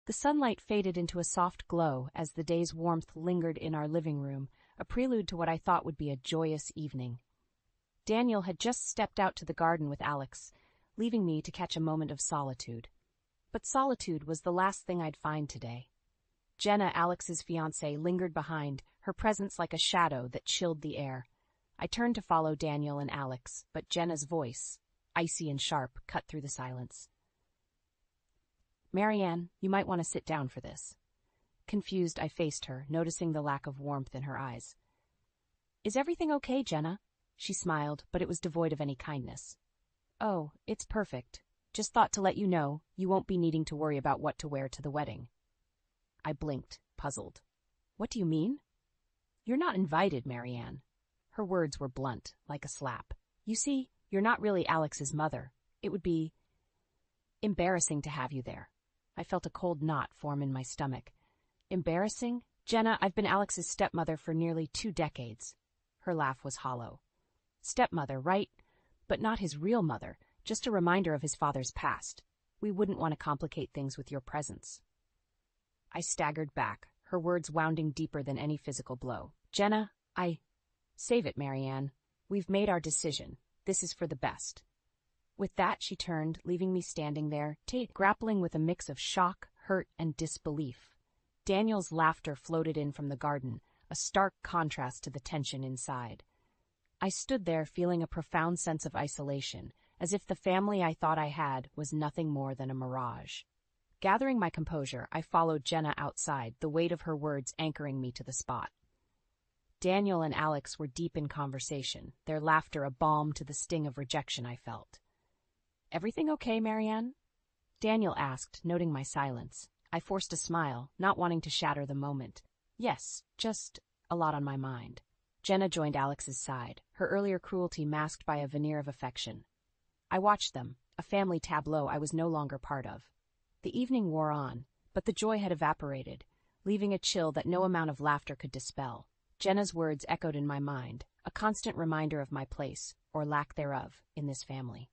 The sunlight faded into a soft glow as the day's warmth lingered in our living room, a prelude to what I thought would be a joyous evening. Daniel had just stepped out to the garden with Alex, leaving me to catch a moment of solitude. But solitude was the last thing I'd find today. Jenna, Alex's fiancée, lingered behind, her presence like a shadow that chilled the air. I turned to follow Daniel and Alex, but Jenna's voice, icy and sharp, cut through the silence. "Marianne, you might want to sit down for this." Confused, I faced her, noticing the lack of warmth in her eyes. "Is everything okay, Jenna?" She smiled, but it was devoid of any kindness. "Oh, it's perfect. Just thought to let you know you won't be needing to worry about what to wear to the wedding." I blinked, puzzled. "What do you mean?" "You're not invited, Marianne." Her words were blunt, like a slap. "You see, you're not really Alex's mother. It would be embarrassing to have you there." I felt a cold knot form in my stomach. "Embarrassing? Jenna, I've been Alex's stepmother for nearly 2 decades. Her laugh was hollow. "Stepmother, right? But not his real mother, just a reminder of his father's past. We wouldn't want to complicate things with your presence." I staggered back, her words wounding deeper than any physical blow. "Jenna, Save it, Marianne. We've made our decision. This is for the best." With that, she turned, leaving me standing there, grappling with a mix of shock, hurt, and disbelief. Daniel's laughter floated in from the garden, a stark contrast to the tension inside. I stood there feeling a profound sense of isolation, as if the family I thought I had was nothing more than a mirage. Gathering my composure, I followed Jenna outside, the weight of her words anchoring me to the spot. Daniel and Alex were deep in conversation, their laughter a balm to the sting of rejection I felt. "Everything okay, Marianne?" Daniel asked, noting my silence. I forced a smile, not wanting to shatter the moment. "Yes, just a lot on my mind." Jenna joined Alex's side, her earlier cruelty masked by a veneer of affection. I watched them, a family tableau I was no longer part of. The evening wore on, but the joy had evaporated, leaving a chill that no amount of laughter could dispel. Jenna's words echoed in my mind, a constant reminder of my place, or lack thereof, in this family.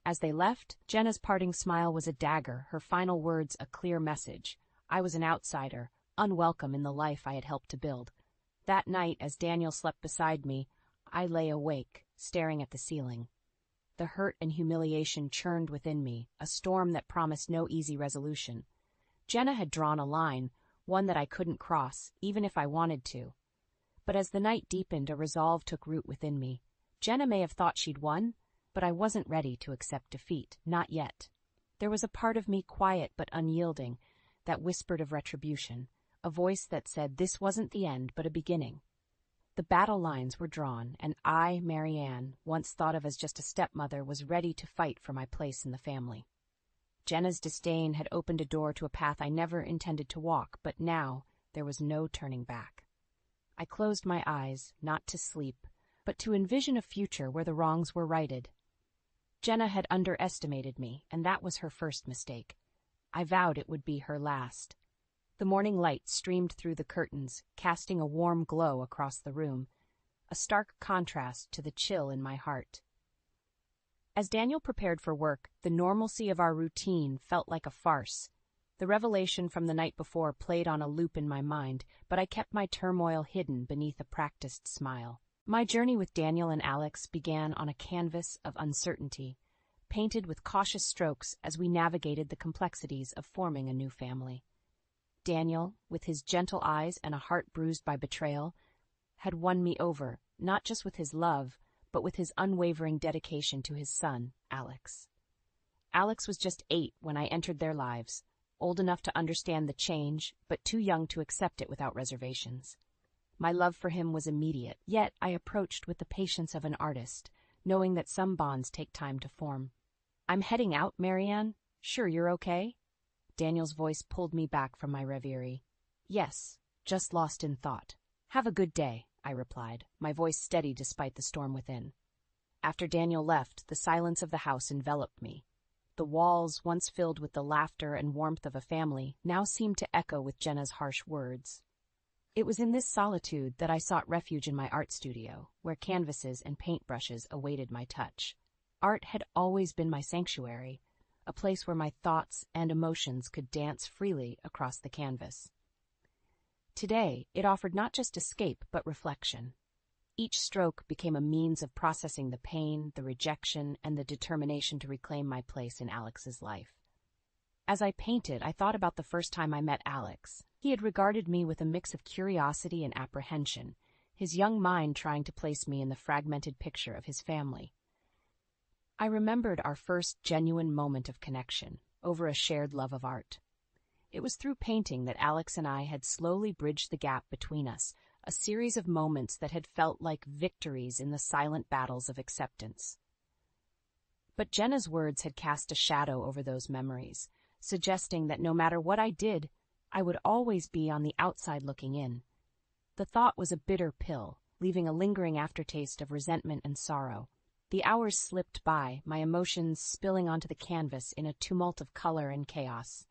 As they left, Jenna's parting smile was a dagger, her final words a clear message. I was an outsider, unwelcome in the life I had helped to build. That night, as Daniel slept beside me, I lay awake, staring at the ceiling. The hurt and humiliation churned within me, a storm that promised no easy resolution. Jenna had drawn a line, one that I couldn't cross, even if I wanted to. But as the night deepened, a resolve took root within me. Jenna may have thought she'd won, but I wasn't ready to accept defeat, not yet. There was a part of me, quiet but unyielding, that whispered of retribution, a voice that said this wasn't the end but a beginning. The battle lines were drawn, and I, Marianne, once thought of as just a stepmother, was ready to fight for my place in the family. Jenna's disdain had opened a door to a path I never intended to walk, but now there was no turning back. I closed my eyes, not to sleep, but to envision a future where the wrongs were righted. Jenna had underestimated me, and that was her first mistake. I vowed it would be her last. The morning light streamed through the curtains, casting a warm glow across the room, a stark contrast to the chill in my heart. As Daniel prepared for work, the normalcy of our routine felt like a farce. The revelation from the night before played on a loop in my mind, but I kept my turmoil hidden beneath a practiced smile. My journey with Daniel and Alex began on a canvas of uncertainty, painted with cautious strokes as we navigated the complexities of forming a new family. Daniel, with his gentle eyes and a heart bruised by betrayal, had won me over, not just with his love, but with his unwavering dedication to his son, Alex. Alex was just 8 when I entered their lives, old enough to understand the change, but too young to accept it without reservations. My love for him was immediate, yet I approached with the patience of an artist, knowing that some bonds take time to form. "I'm heading out, Marianne. Sure you're okay?" Daniel's voice pulled me back from my reverie. "Yes, just lost in thought." "Have a good day," I replied, my voice steady despite the storm within. After Daniel left, the silence of the house enveloped me. The walls, once filled with the laughter and warmth of a family, now seemed to echo with Jenna's harsh words. It was in this solitude that I sought refuge in my art studio, where canvases and paintbrushes awaited my touch. Art had always been my sanctuary, a place where my thoughts and emotions could dance freely across the canvas. Today, it offered not just escape, but reflection. Each stroke became a means of processing the pain, the rejection, and the determination to reclaim my place in Alex's life. As I painted, I thought about the first time I met Alex. He had regarded me with a mix of curiosity and apprehension, his young mind trying to place me in the fragmented picture of his family. I remembered our first genuine moment of connection, over a shared love of art. It was through painting that Alex and I had slowly bridged the gap between us, a series of moments that had felt like victories in the silent battles of acceptance. But Jenna's words had cast a shadow over those memories, suggesting that no matter what I did, I would always be on the outside looking in. The thought was a bitter pill, leaving a lingering aftertaste of resentment and sorrow. The hours slipped by, my emotions spilling onto the canvas in a tumult of color and chaos.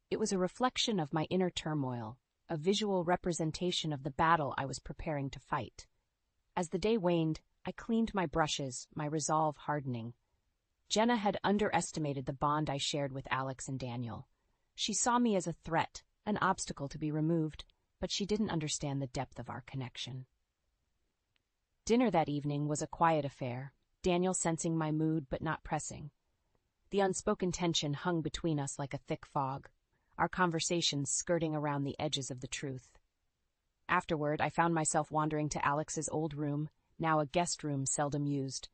It was a reflection of my inner turmoil, a visual representation of the battle I was preparing to fight. As the day waned, I cleaned my brushes, my resolve hardening. Jenna had underestimated the bond I shared with Alex and Daniel. She saw me as a threat, an obstacle to be removed, but she didn't understand the depth of our connection. Dinner that evening was a quiet affair, Daniel sensing my mood but not pressing. The unspoken tension hung between us like a thick fog, our conversations skirting around the edges of the truth. Afterward, I found myself wandering to Alex's old room, now a guest room seldom used.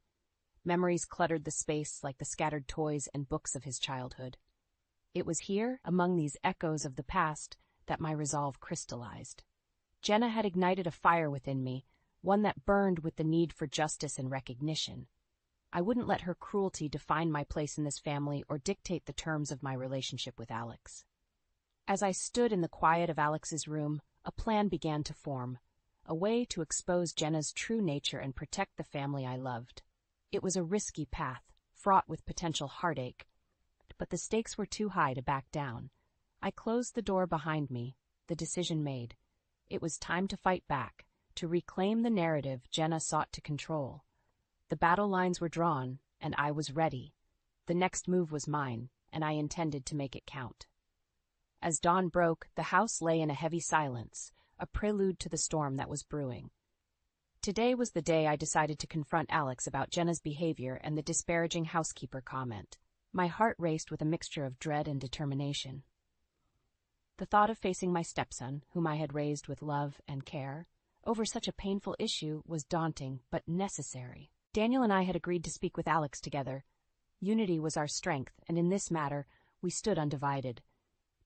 Memories cluttered the space like the scattered toys and books of his childhood. It was here, among these echoes of the past, that my resolve crystallized. Jenna had ignited a fire within me, one that burned with the need for justice and recognition. I wouldn't let her cruelty define my place in this family or dictate the terms of my relationship with Alex. As I stood in the quiet of Alex's room, a plan began to form, a way to expose Jenna's true nature and protect the family I loved. It was a risky path, fraught with potential heartache, but the stakes were too high to back down. I closed the door behind me, the decision made. It was time to fight back, to reclaim the narrative Jenna sought to control. The battle lines were drawn, and I was ready. The next move was mine, and I intended to make it count. As dawn broke, the house lay in a heavy silence, a prelude to the storm that was brewing. Today was the day I decided to confront Alex about Jenna's behavior and the disparaging housekeeper comment. My heart raced with a mixture of dread and determination. The thought of facing my stepson, whom I had raised with love and care, over such a painful issue was daunting but necessary. Daniel and I had agreed to speak with Alex together. Unity was our strength, and in this matter, we stood undivided.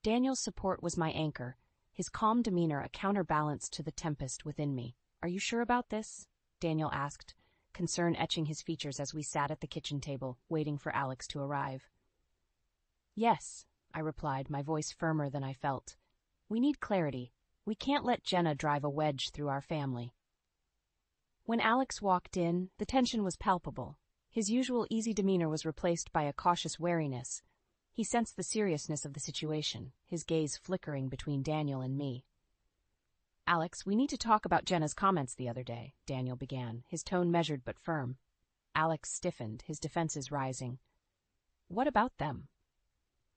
Daniel's support was my anchor, his calm demeanor a counterbalance to the tempest within me. "Are you sure about this?" Daniel asked, concern etching his features as we sat at the kitchen table, waiting for Alex to arrive. "Yes," I replied, my voice firmer than I felt. "We need clarity. We can't let Jenna drive a wedge through our family." When Alex walked in, the tension was palpable. His usual easy demeanor was replaced by a cautious wariness. He sensed the seriousness of the situation, his gaze flickering between Daniel and me. "Alex, we need to talk about Jenna's comments the other day," Daniel began, his tone measured but firm. Alex stiffened, his defenses rising. "What about them?"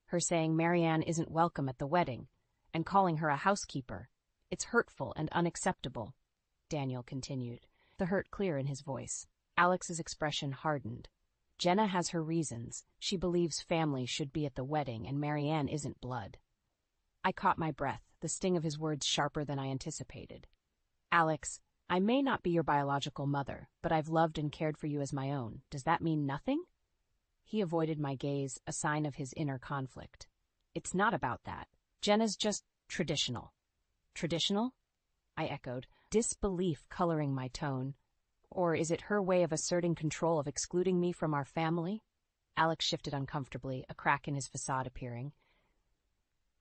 "Her saying Marianne isn't welcome at the wedding, and calling her a housekeeper. It's hurtful and unacceptable," Daniel continued, the hurt clear in his voice. Alex's expression hardened. "Jenna has her reasons. She believes family should be at the wedding, and Marianne isn't blood." I caught my breath, the sting of his words sharper than I anticipated. "Alex, I may not be your biological mother, but I've loved and cared for you as my own. Does that mean nothing?" He avoided my gaze, a sign of his inner conflict. "It's not about that. Jenna's just traditional." "Traditional?" I echoed, disbelief coloring my tone. "Or is it her way of asserting control, of excluding me from our family?" Alex shifted uncomfortably, a crack in his facade appearing.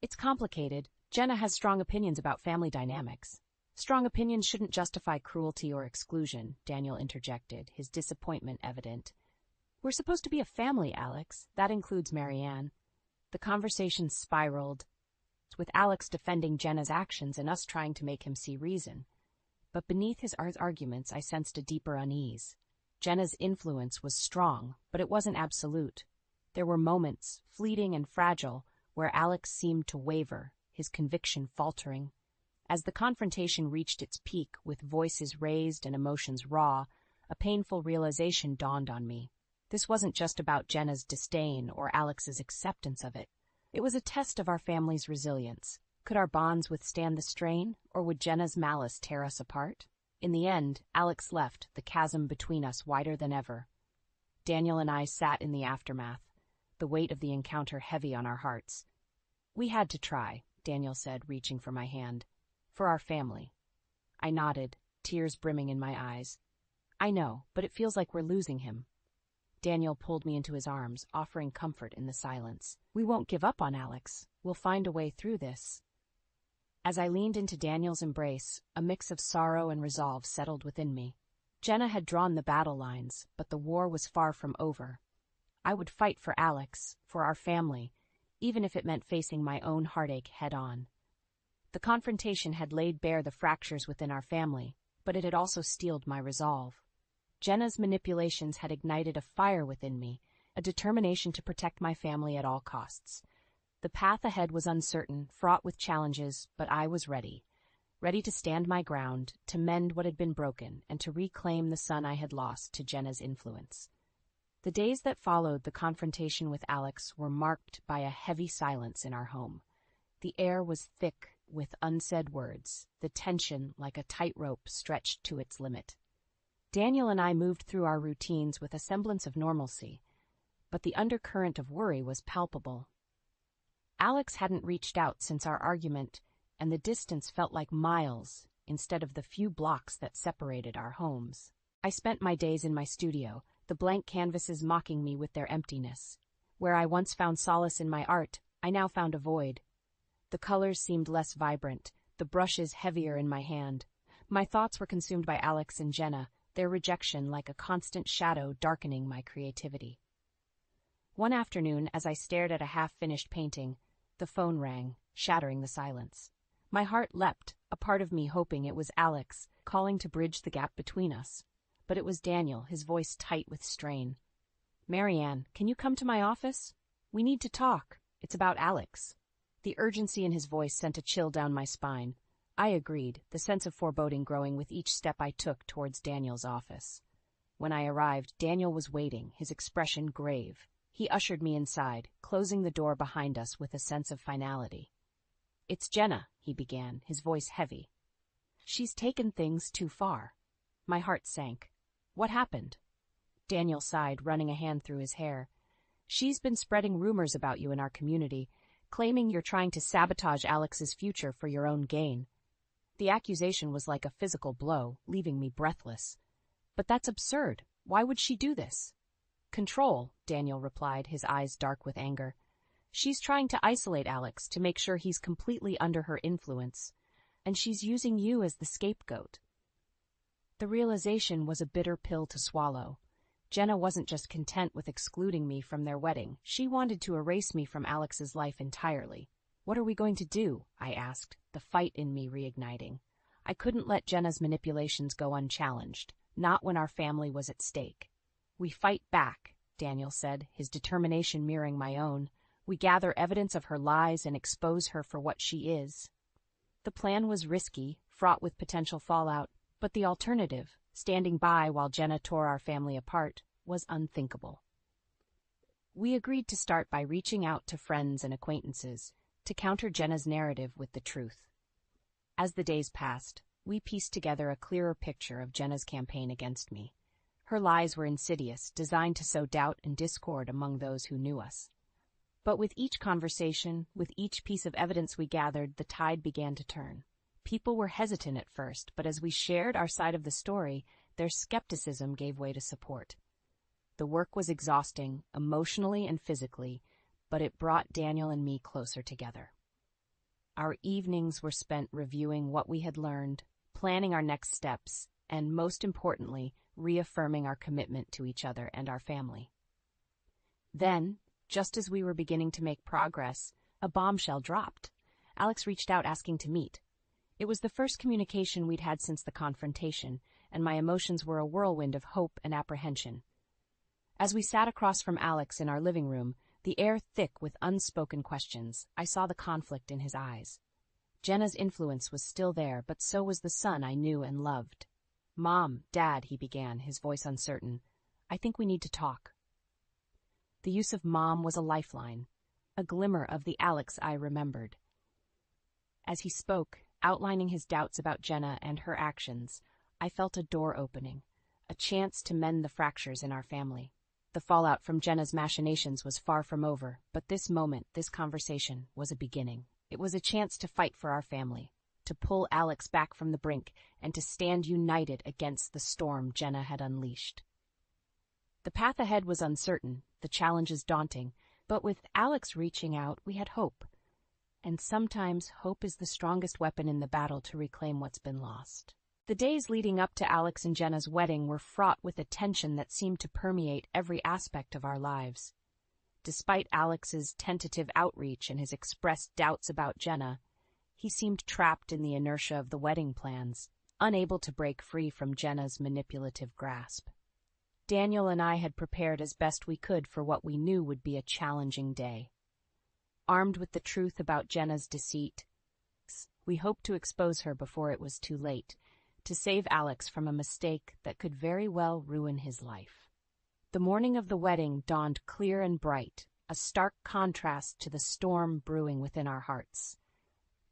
"It's complicated. Jenna has strong opinions about family dynamics." "Strong opinions shouldn't justify cruelty or exclusion," Daniel interjected, his disappointment evident. "We're supposed to be a family, Alex. That includes Marianne." The conversation spiraled, with Alex defending Jenna's actions and us trying to make him see reason. But beneath his arguments, I sensed a deeper unease. Jenna's influence was strong, but it wasn't absolute. There were moments, fleeting and fragile, where Alex seemed to waver, his conviction faltering. As the confrontation reached its peak, with voices raised and emotions raw, a painful realization dawned on me. This wasn't just about Jenna's disdain or Alex's acceptance of it. It was a test of our family's resilience. Could our bonds withstand the strain, or would Jenna's malice tear us apart? In the end, Alex left, the chasm between us wider than ever. Daniel and I sat in the aftermath, the weight of the encounter heavy on our hearts. "We had to try," Daniel said, reaching for my hand. "For our family." I nodded, tears brimming in my eyes. "I know, but it feels like we're losing him." Daniel pulled me into his arms, offering comfort in the silence. "We won't give up on Alex. We'll find a way through this." As I leaned into Daniel's embrace, a mix of sorrow and resolve settled within me. Jenna had drawn the battle lines, but the war was far from over. I would fight for Alex, for our family, even if it meant facing my own heartache head-on. The confrontation had laid bare the fractures within our family, but it had also steeled my resolve. Jenna's manipulations had ignited a fire within me, a determination to protect my family at all costs. The path ahead was uncertain, fraught with challenges, but I was ready to stand my ground, to mend what had been broken, and to reclaim the son I had lost to Jenna's influence. The days that followed the confrontation with Alex were marked by a heavy silence in our home. The air was thick with unsaid words, the tension like a tightrope stretched to its limit. Daniel and I moved through our routines with a semblance of normalcy, but the undercurrent of worry was palpable. Alex hadn't reached out since our argument, and the distance felt like miles instead of the few blocks that separated our homes. I spent my days in my studio, the blank canvases mocking me with their emptiness. Where I once found solace in my art, I now found a void. The colors seemed less vibrant, the brushes heavier in my hand. My thoughts were consumed by Alex and Jenna, their rejection like a constant shadow darkening my creativity. One afternoon, as I stared at a half-finished painting, the phone rang, shattering the silence. My heart leapt, a part of me hoping it was Alex, calling to bridge the gap between us. But it was Daniel, his voice tight with strain. "Marianne, can you come to my office? We need to talk. It's about Alex." The urgency in his voice sent a chill down my spine. I agreed, the sense of foreboding growing with each step I took towards Daniel's office. When I arrived, Daniel was waiting, his expression grave. He ushered me inside, closing the door behind us with a sense of finality. "It's Jenna," he began, his voice heavy. "She's taken things too far." My heart sank. "What happened?" Daniel sighed, running a hand through his hair. "She's been spreading rumors about you in our community, claiming you're trying to sabotage Alex's future for your own gain. The accusation was like a physical blow, leaving me breathless. But that's absurd. Why would she do this?" "Control," Daniel replied, his eyes dark with anger. "She's trying to isolate Alex to make sure he's completely under her influence, and she's using you as the scapegoat." The realization was a bitter pill to swallow. Jenna wasn't just content with excluding me from their wedding. She wanted to erase me from Alex's life entirely. "What are we going to do?" I asked, the fight in me reigniting. I couldn't let Jenna's manipulations go unchallenged, not when our family was at stake. "We fight back," Daniel said, his determination mirroring my own. "We gather evidence of her lies and expose her for what she is." The plan was risky, fraught with potential fallout, but the alternative, standing by while Jenna tore our family apart, was unthinkable. We agreed to start by reaching out to friends and acquaintances to counter Jenna's narrative with the truth. As the days passed, we pieced together a clearer picture of Jenna's campaign against me. Her lies were insidious, designed to sow doubt and discord among those who knew us. But with each conversation, with each piece of evidence we gathered, the tide began to turn. People were hesitant at first, but as we shared our side of the story, their skepticism gave way to support. The work was exhausting, emotionally and physically, but it brought Daniel and me closer together. Our evenings were spent reviewing what we had learned, planning our next steps, and most importantly, reaffirming our commitment to each other and our family. Then, just as we were beginning to make progress, a bombshell dropped. Alex reached out asking to meet. It was the first communication we'd had since the confrontation, and my emotions were a whirlwind of hope and apprehension. As we sat across from Alex in our living room, the air thick with unspoken questions. I saw the conflict in his eyes. Jenna's influence was still there, but so was the son I knew and loved. "Mom, Dad," he began, his voice uncertain. "I think we need to talk." The use of mom was a lifeline, a glimmer of the Alex I remembered. As he spoke, outlining his doubts about Jenna and her actions, I felt a door opening, a chance to mend the fractures in our family. The fallout from Jenna's machinations was far from over, but this moment, this conversation, was a beginning. It was a chance to fight for our family, to pull Alex back from the brink, and to stand united against the storm Jenna had unleashed. The path ahead was uncertain, the challenges daunting, but with Alex reaching out, we had hope. And sometimes hope is the strongest weapon in the battle to reclaim what's been lost. The days leading up to Alex and Jenna's wedding were fraught with a tension that seemed to permeate every aspect of our lives. Despite Alex's tentative outreach and his expressed doubts about Jenna, he seemed trapped in the inertia of the wedding plans, unable to break free from Jenna's manipulative grasp. Daniel and I had prepared as best we could for what we knew would be a challenging day. Armed with the truth about Jenna's deceit, we hoped to expose her before it was too late, to save Alex from a mistake that could very well ruin his life. The morning of the wedding dawned clear and bright, a stark contrast to the storm brewing within our hearts.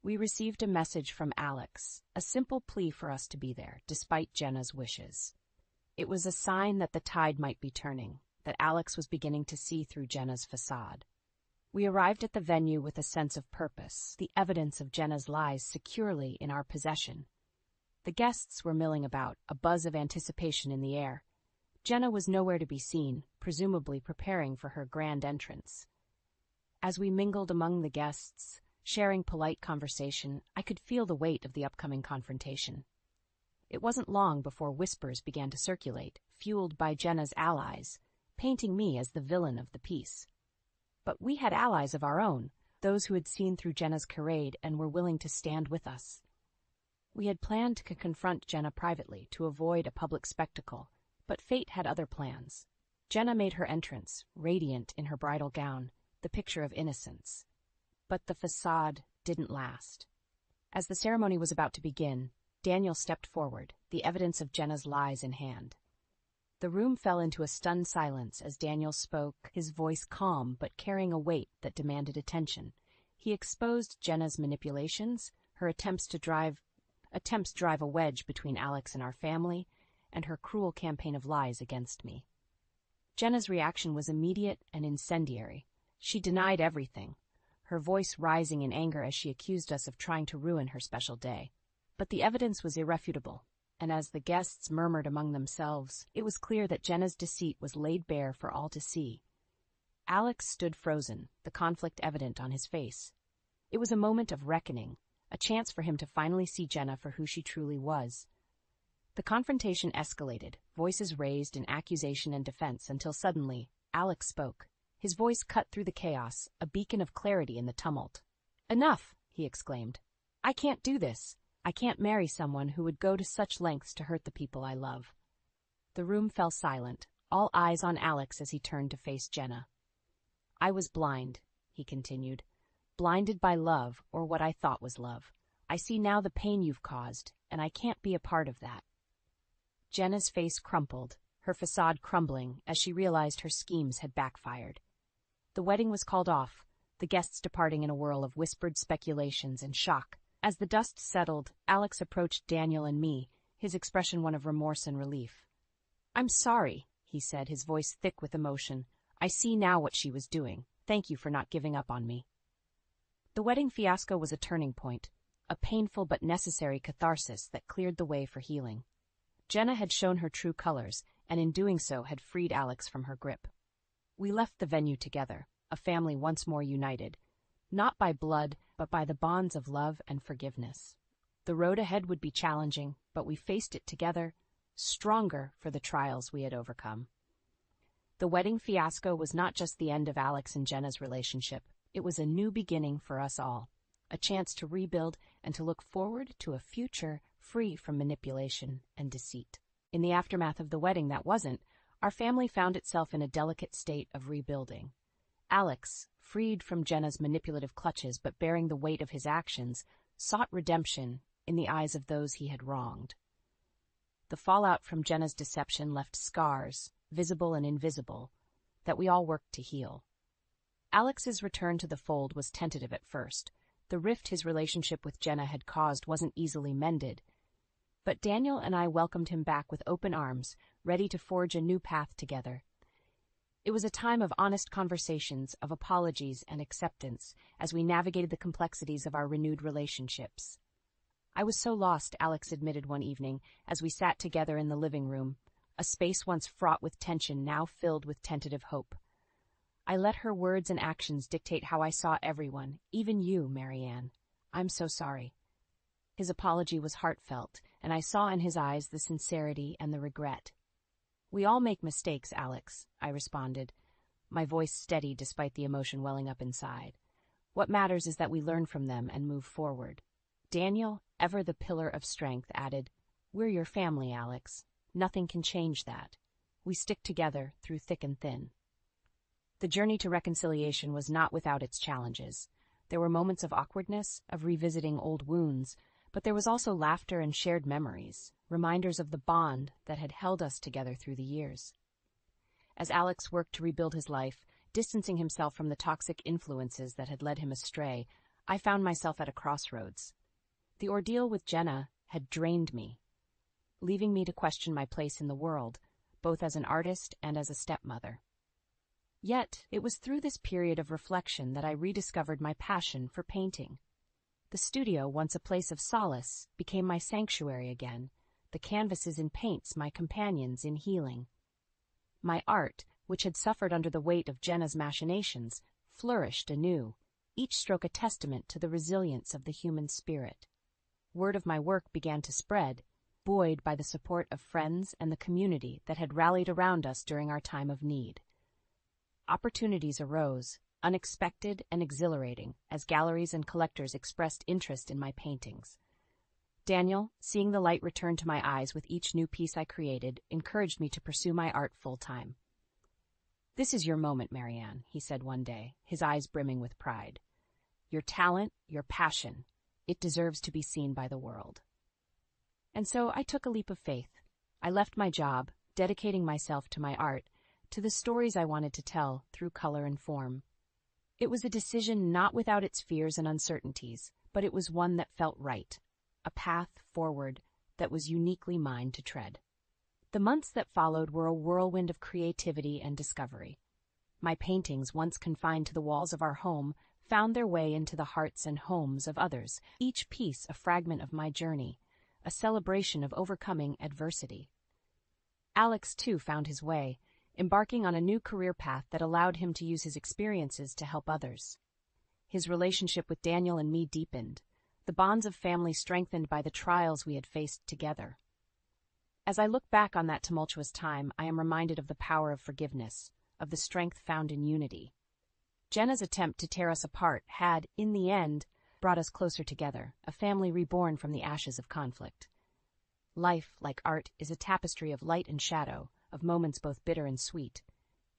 We received a message from Alex, a simple plea for us to be there, despite Jenna's wishes. It was a sign that the tide might be turning, that Alex was beginning to see through Jenna's facade. We arrived at the venue with a sense of purpose, the evidence of Jenna's lies securely in our possession. The guests were milling about, a buzz of anticipation in the air. Jenna was nowhere to be seen, presumably preparing for her grand entrance. As we mingled among the guests, sharing polite conversation, I could feel the weight of the upcoming confrontation. It wasn't long before whispers began to circulate, fueled by Jenna's allies, painting me as the villain of the piece. But we had allies of our own, those who had seen through Jenna's charade and were willing to stand with us. We had planned to confront Jenna privately to avoid a public spectacle, but fate had other plans. Jenna made her entrance, radiant in her bridal gown, the picture of innocence. But the facade didn't last. As the ceremony was about to begin, Daniel stepped forward, the evidence of Jenna's lies in hand. The room fell into a stunned silence as Daniel spoke, his voice calm but carrying a weight that demanded attention. He exposed Jenna's manipulations, her attempts to drive a wedge between Alex and our family, and her cruel campaign of lies against me. Jenna's reaction was immediate and incendiary. She denied everything, her voice rising in anger as she accused us of trying to ruin her special day. But the evidence was irrefutable, and as the guests murmured among themselves, it was clear that Jenna's deceit was laid bare for all to see. Alex stood frozen, the conflict evident on his face. It was a moment of reckoning, a chance for him to finally see Jenna for who she truly was. The confrontation escalated, voices raised in accusation and defense, until suddenly, Alex spoke. His voice cut through the chaos, a beacon of clarity in the tumult. "Enough!" he exclaimed. "I can't do this. I can't marry someone who would go to such lengths to hurt the people I love." The room fell silent, all eyes on Alex as he turned to face Jenna. "I was blind," he continued. "Blinded by love, or what I thought was love. I see now the pain you've caused, and I can't be a part of that." Jenna's face crumpled, her facade crumbling as she realized her schemes had backfired. The wedding was called off, the guests departing in a whirl of whispered speculations and shock. As the dust settled, Alex approached Daniel and me, his expression one of remorse and relief. "I'm sorry," he said, his voice thick with emotion. "I see now what she was doing. Thank you for not giving up on me." The wedding fiasco was a turning point, a painful but necessary catharsis that cleared the way for healing. Jenna had shown her true colors, and in doing so had freed Alex from her grip. We left the venue together, a family once more united, not by blood, but by the bonds of love and forgiveness. The road ahead would be challenging, but we faced it together, stronger for the trials we had overcome. The wedding fiasco was not just the end of Alex and Jenna's relationship. It was a new beginning for us all, a chance to rebuild and to look forward to a future free from manipulation and deceit. In the aftermath of the wedding that wasn't, our family found itself in a delicate state of rebuilding. Alex, freed from Jenna's manipulative clutches but bearing the weight of his actions, sought redemption in the eyes of those he had wronged. The fallout from Jenna's deception left scars, visible and invisible, that we all worked to heal. Alex's return to the fold was tentative at first. The rift his relationship with Jenna had caused wasn't easily mended, but Daniel and I welcomed him back with open arms, ready to forge a new path together. It was a time of honest conversations, of apologies and acceptance, as we navigated the complexities of our renewed relationships. "I was so lost," Alex admitted one evening, as we sat together in the living room, a space once fraught with tension now filled with tentative hope. "I let her words and actions dictate how I saw everyone, even you, Marianne. I'm so sorry." His apology was heartfelt, and I saw in his eyes the sincerity and the regret. "We all make mistakes, Alex," I responded, my voice steady despite the emotion welling up inside. "What matters is that we learn from them and move forward." Daniel, ever the pillar of strength, added, "We're your family, Alex. Nothing can change that. We stick together through thick and thin." The journey to reconciliation was not without its challenges. There were moments of awkwardness, of revisiting old wounds, but there was also laughter and shared memories, reminders of the bond that had held us together through the years. As Alex worked to rebuild his life, distancing himself from the toxic influences that had led him astray, I found myself at a crossroads. The ordeal with Jenna had drained me, leaving me to question my place in the world, both as an artist and as a stepmother. Yet, it was through this period of reflection that I rediscovered my passion for painting. The studio, once a place of solace, became my sanctuary again, the canvases and paints my companions in healing. My art, which had suffered under the weight of Jenna's machinations, flourished anew, each stroke a testament to the resilience of the human spirit. Word of my work began to spread, buoyed by the support of friends and the community that had rallied around us during our time of need. Opportunities arose, unexpected and exhilarating, as galleries and collectors expressed interest in my paintings. Daniel, seeing the light return to my eyes with each new piece I created, encouraged me to pursue my art full-time. "This is your moment, Marianne," he said one day, his eyes brimming with pride. "Your talent, your passion, it deserves to be seen by the world." And so I took a leap of faith. I left my job, dedicating myself to my art, to the stories I wanted to tell through color and form. It was a decision not without its fears and uncertainties, but it was one that felt right, a path forward that was uniquely mine to tread. The months that followed were a whirlwind of creativity and discovery. My paintings, once confined to the walls of our home, found their way into the hearts and homes of others, each piece a fragment of my journey, a celebration of overcoming adversity. Alex, too, found his way, embarking on a new career path that allowed him to use his experiences to help others. His relationship with Daniel and me deepened, the bonds of family strengthened by the trials we had faced together. As I look back on that tumultuous time, I am reminded of the power of forgiveness, of the strength found in unity. Jenna's attempt to tear us apart had, in the end, brought us closer together, a family reborn from the ashes of conflict. Life, like art, is a tapestry of light and shadow, of moments both bitter and sweet.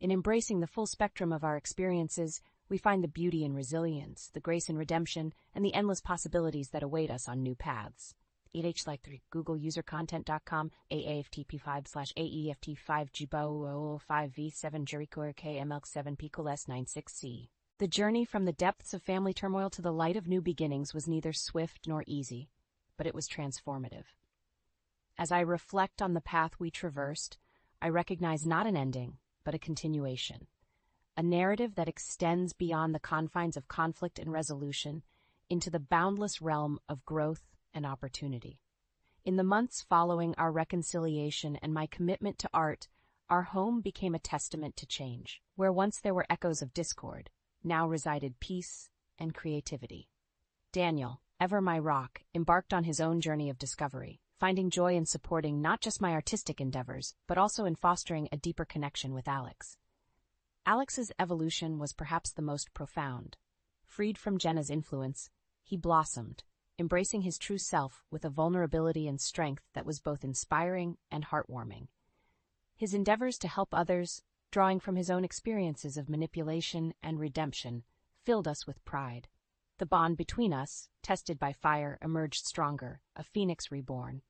In embracing the full spectrum of our experiences, we find the beauty in resilience, the grace in redemption, and the endless possibilities that await us on new paths. like3 Google usercontent.com AAFT5/AEFT5GBO5V7 Jericho KML7 Picoles 96C. The journey from the depths of family turmoil to the light of new beginnings was neither swift nor easy, but it was transformative. As I reflect on the path we traversed, I recognize not an ending, but a continuation. A narrative that extends beyond the confines of conflict and resolution into the boundless realm of growth and opportunity. In the months following our reconciliation and my commitment to art, our home became a testament to change. Where once there were echoes of discord, now resided peace and creativity. Daniel, ever my rock, embarked on his own journey of discovery, finding joy in supporting not just my artistic endeavors, but also in fostering a deeper connection with Alex. Alex's evolution was perhaps the most profound. Freed from Jenna's influence, he blossomed, embracing his true self with a vulnerability and strength that was both inspiring and heartwarming. His endeavors to help others, drawing from his own experiences of manipulation and redemption, filled us with pride. The bond between us, tested by fire, emerged stronger, a phoenix reborn.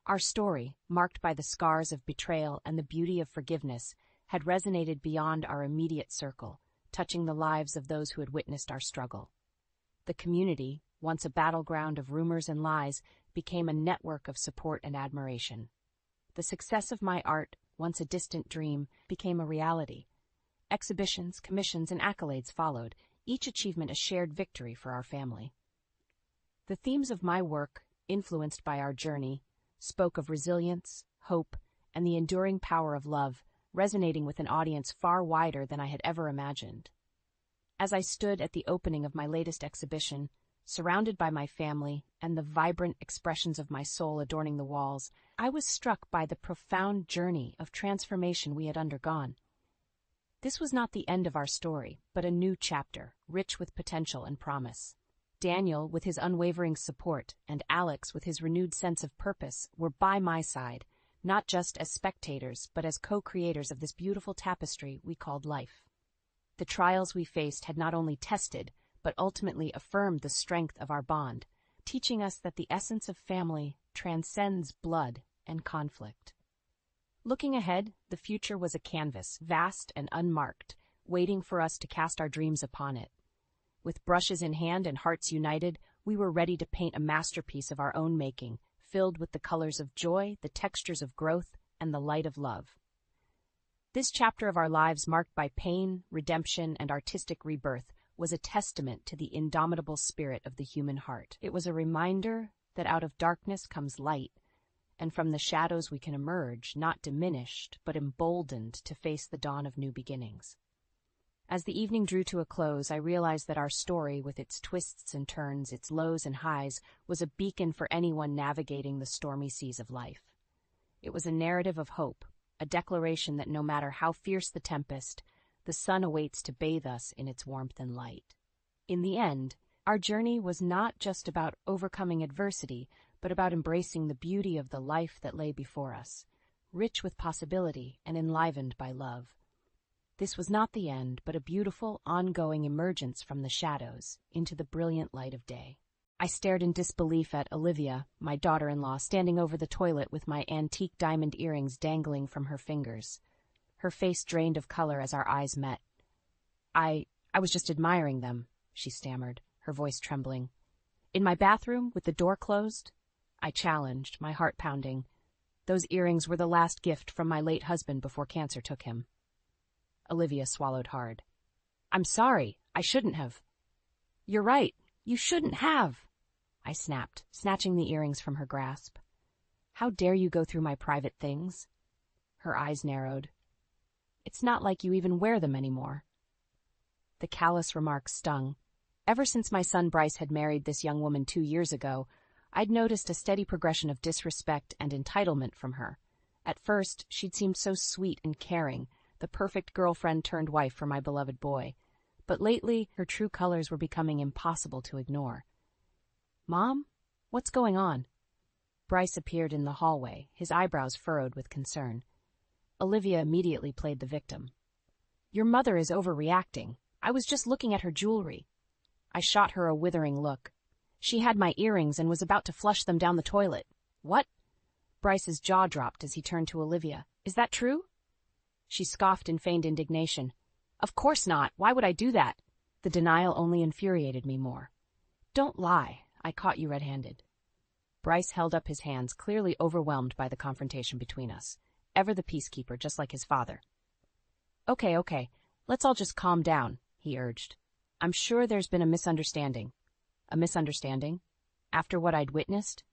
Our story, marked by the scars of betrayal and the beauty of forgiveness, had resonated beyond our immediate circle, touching the lives of those who had witnessed our struggle. The community, once a battleground of rumors and lies, became a network of support and admiration. The success of my art, once a distant dream, became a reality. Exhibitions, commissions, and accolades followed, each achievement a shared victory for our family. The themes of my work, influenced by our journey, spoke of resilience, hope, and the enduring power of love, resonating with an audience far wider than I had ever imagined. As I stood at the opening of my latest exhibition, surrounded by my family and the vibrant expressions of my soul adorning the walls, I was struck by the profound journey of transformation we had undergone. This was not the end of our story, but a new chapter, rich with potential and promise. Daniel, with his unwavering support, and Alex, with his renewed sense of purpose, were by my side, not just as spectators, but as co-creators of this beautiful tapestry we called life. The trials we faced had not only tested, but ultimately affirmed the strength of our bond, teaching us that the essence of family transcends blood and conflict. Looking ahead, the future was a canvas, vast and unmarked, waiting for us to cast our dreams upon it. With brushes in hand and hearts united, we were ready to paint a masterpiece of our own making, filled with the colors of joy, the textures of growth, and the light of love. This chapter of our lives, marked by pain, redemption, and artistic rebirth, was a testament to the indomitable spirit of the human heart. It was a reminder that out of darkness comes light, and from the shadows we can emerge, not diminished, but emboldened to face the dawn of new beginnings. As the evening drew to a close, I realized that our story, with its twists and turns, its lows and highs, was a beacon for anyone navigating the stormy seas of life. It was a narrative of hope, a declaration that no matter how fierce the tempest, the sun awaits to bathe us in its warmth and light. In the end, our journey was not just about overcoming adversity, but about embracing the beauty of the life that lay before us, rich with possibility and enlivened by love. This was not the end, but a beautiful, ongoing emergence from the shadows into the brilliant light of day. I stared in disbelief at Olivia, my daughter-in-law, standing over the toilet with my antique diamond earrings dangling from her fingers. Her face drained of color as our eyes met. I was just admiring them, she stammered, her voice trembling. In my bathroom, with the door closed? I challenged, my heart pounding. Those earrings were the last gift from my late husband before cancer took him. Olivia swallowed hard. I'm sorry, I shouldn't have. You're right, you shouldn't have, I snapped, snatching the earrings from her grasp. How dare you go through my private things? Her eyes narrowed. It's not like you even wear them anymore. The callous remark stung. Ever since my son Bryce had married this young woman 2 years ago, I'd noticed a steady progression of disrespect and entitlement from her. At first, she'd seemed so sweet and caring, the perfect girlfriend-turned-wife for my beloved boy. But lately, her true colors were becoming impossible to ignore. Mom? What's going on? Bryce appeared in the hallway, his eyebrows furrowed with concern. Olivia immediately played the victim. Your mother is overreacting. I was just looking at her jewelry. I shot her a withering look. She had my earrings and was about to flush them down the toilet. What? Bryce's jaw dropped as he turned to Olivia. Is that true? She scoffed in feigned indignation. Of course not. Why would I do that? The denial only infuriated me more. Don't lie. I caught you red-handed. Bryce held up his hands, clearly overwhelmed by the confrontation between us. Ever the peacekeeper, just like his father. Okay. Let's all just calm down, he urged. I'm sure there's been a misunderstanding. A misunderstanding? After what I'd witnessed?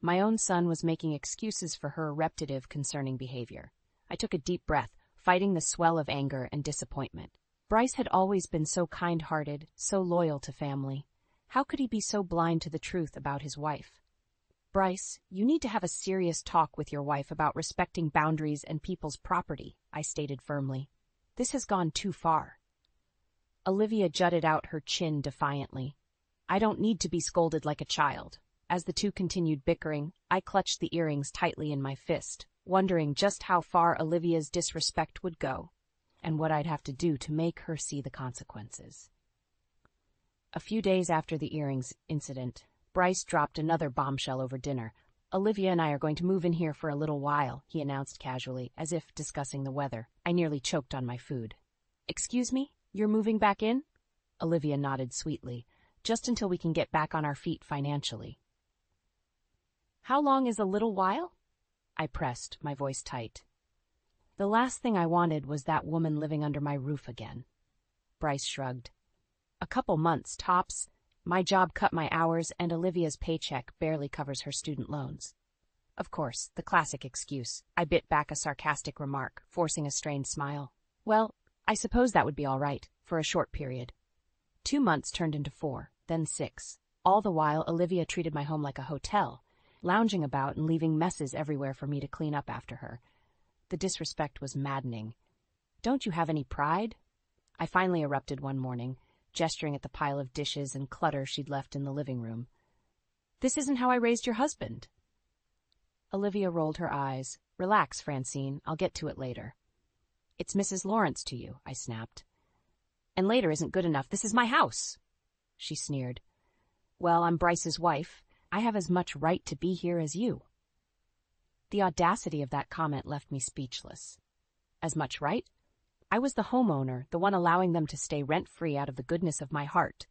My own son was making excuses for her repetitive, concerning behavior. I took a deep breath, fighting the swell of anger and disappointment. Bryce had always been so kind-hearted, so loyal to family. How could he be so blind to the truth about his wife? Bryce, you need to have a serious talk with your wife about respecting boundaries and people's property, I stated firmly. This has gone too far. Olivia jutted out her chin defiantly. I don't need to be scolded like a child. As the two continued bickering, I clutched the earrings tightly in my fist, wondering just how far Olivia's disrespect would go. and what I'd have to do to make her see the consequences. A few days after the earrings incident, Bryce dropped another bombshell over dinner. "Olivia and I are going to move in here for a little while," he announced casually, as if discussing the weather. I nearly choked on my food. "Excuse me? You're moving back in?" Olivia nodded sweetly. "Just until we can get back on our feet financially." "How long is a little while?" I pressed, my voice tight. "The last thing I wanted was that woman living under my roof again." Bryce shrugged. "A couple months, tops. My job cut my hours, and Olivia's paycheck barely covers her student loans." Of course, the classic excuse. I bit back a sarcastic remark, forcing a strained smile. "Well, I suppose that would be all right, for a short period." 2 months turned into 4, then 6. All the while, Olivia treated my home like a hotel, lounging about and leaving messes everywhere for me to clean up after her. The disrespect was maddening. "Don't you have any pride?" I finally erupted one morning, gesturing at the pile of dishes and clutter she'd left in the living room. "This isn't how I raised your husband." Olivia rolled her eyes. "Relax, Francine. I'll get to it later." "It's Mrs. Lawrence to you," I snapped. "And later isn't good enough. This is my house." She sneered. "Well, I'm Bryce's wife. I have as much right to be here as you." The audacity of that comment left me speechless. As much right? I was the homeowner, the one allowing them to stay rent-free out of the goodness of my heart.